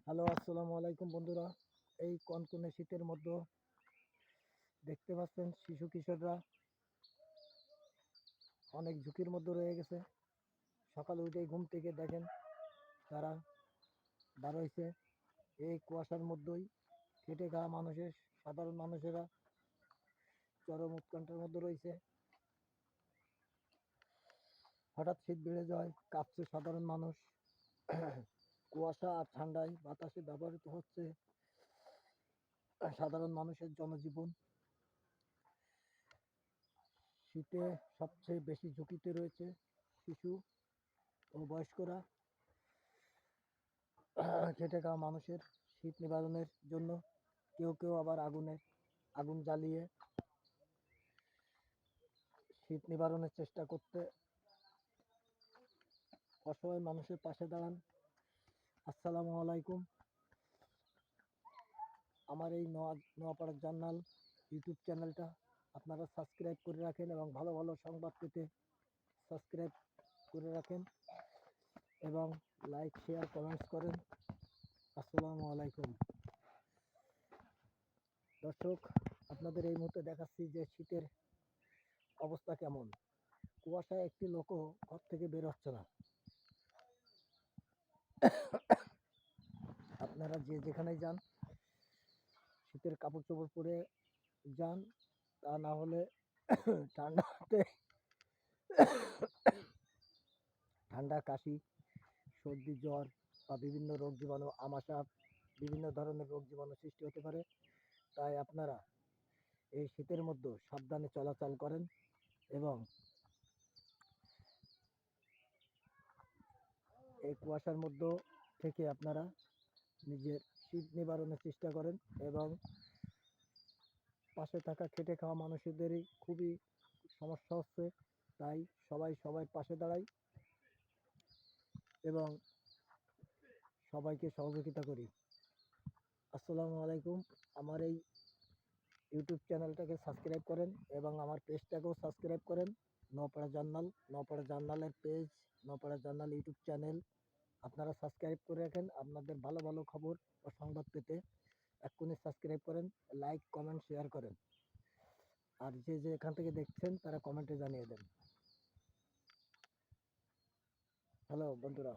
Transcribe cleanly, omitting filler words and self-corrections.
Hello, আসসালামু আলাইকুম বন্ধুরা। এই কনকনে শীতের মধ্যে দেখতে পাচ্ছেন শিশু কিশোররা অনেক ঝুঁকির মধ্যে রয়ে গেছে। সকালে উঠেই ঘুম থেকে দেখেন তারা বার হয়েছে এই কুয়াশার মধ্যেই। খেটে খাওয়া মানুষের সাধারণ মানুষেরা চরম উৎকণ্ঠার মধ্যে রয়েছে। হঠাৎ শীত বেড়ে যায়, কাঁপছে সাধারণ মানুষ। কুয়াশা আর ঠান্ডায় বাতাসে ব্যবহৃত হচ্ছে সাধারণ মানুষের জনজীবন। শীতে সবচেয়ে বেশি ঝুঁকিতে রয়েছে শিশু ও বয়স্করা। খেটে খাওয়া মানুষের শীত নিবারণের জন্য কেউ কেউ আবার আগুন জ্বালিয়ে শীত নিবারণের চেষ্টা করতে অসহায় মানুষের পাশে দাঁড়ান। আসসালামু আলাইকুম। আমার এই নোয়াপাড়ার জার্নাল ইউটিউব চ্যানেলটা আপনারা সাবস্ক্রাইব করে রাখেন এবং ভালো ভালো সংবাদ পেতে সাবস্ক্রাইব করে রাখেন এবং লাইক শেয়ার কমেন্টস করেন। আসসালামু আলাইকুম। দর্শক, আপনাদের এই মুহূর্তে দেখাচ্ছি যে শীতের অবস্থা কেমন। কুয়াশায় একটি লোকও ঘর থেকে বের হচ্ছে না। আপনারা যে যেখানেই যান শীতের কাপড় চোপড় পরে যান, তা না হলে ঠান্ডাতে ঠান্ডা, কাশি, সর্দি, জ্বর বা বিভিন্ন রোগ জীবাণু, আমাশা, বিভিন্ন ধরনের রোগ জীবাণু সৃষ্টি হতে পারে। তাই আপনারা এই শীতের মধ্যে সাবধানে চলাচল করেন এবং এই কুয়াশার মধ্যে থেকে আপনারা নিজের শীত নিবারণের চেষ্টা করেন এবং পাশে থাকা খেটে খাওয়া মানুষদেরই খুবই সমস্যা হচ্ছে। তাই সবাই পাশে দাঁড়াই এবং সবাইকে সহযোগিতা করি। আসসালামু আলাইকুম। আমার এই ইউটিউব চ্যানেলটাকে সাবস্ক্রাইব করেন এবং আমার পেজটাকেও সাবস্ক্রাইব করেন। নওপাড়া জার্নালের পেজ, নওপাড়া জার্নাল ইউটিউব চ্যানেল আপনারা সাবস্ক্রাইব করে রাখেন। আপনাদের ভালো ভালো খবর ও সংবাদ পেতে এক্ষুনি সাবস্ক্রাইব করেন, লাইক, কমেন্ট, শেয়ার করেন। আর যে এখান থেকে দেখছেন তারা কমেন্টে জানিয়ে দেন। হ্যালো বন্ধুরা।